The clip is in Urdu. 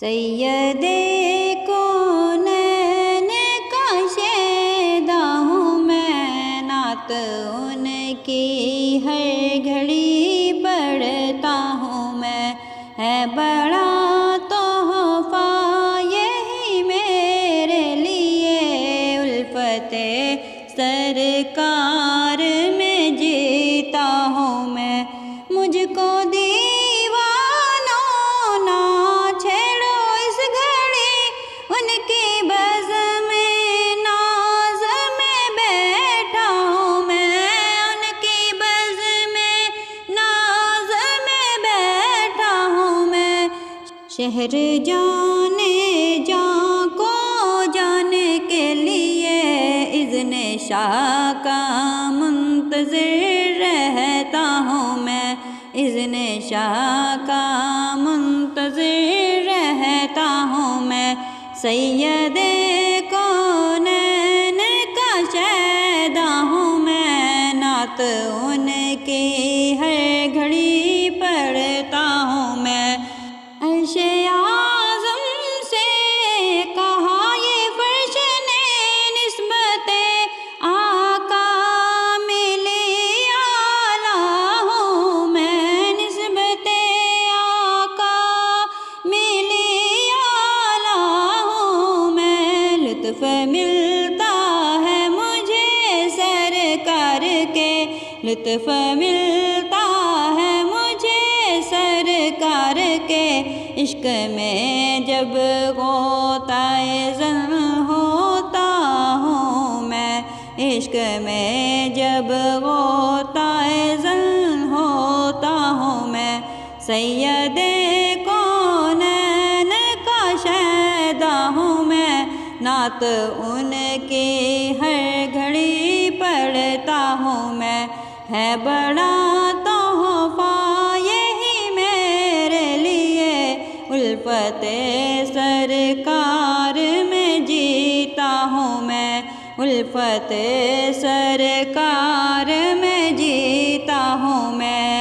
سید کونین کا شیدا ہوں میں، نعت ان کی ہر گھڑی پڑھتا ہوں میں، ہے بڑا تحفہ یہی میرے لیے، الفت سرکار میں جیتا ہوں میں، مجھ کو شہر جانے جاں کو جانے کے لیے اذن شاہ کا منتظر رہتا ہوں میں، اذن شاہ کا منتظر رہتا ہوں میں، سید کونین کا شیدا ہوں میں، نعت ان کی ہر گھڑی پڑھتا ہوں میں، عرش اعظم سے کہا یہ فرش نے نسبت آقا ملی اعلیٰ ہوں میں، نسبت آقا ملی اعلیٰ ہوں میں، لطف ملتا ہے مجھے سرکار کے، لطف ملتا ہے مجھے سرکار کے، عشق میں جب غوطۂ زن ہوتا ہوں میں، عشق میں جب غوطۂ زن ہوتا ہوں میں، سید کونین کا شیدا ہوں میں، نعت ان کی ہر گھڑی پڑھتا ہوں میں، ہے بڑا تحفہ یہی میرے لیے، الفت سرکار میں جیتا ہوں میں، الفت سرکار میں جیتا ہوں میں۔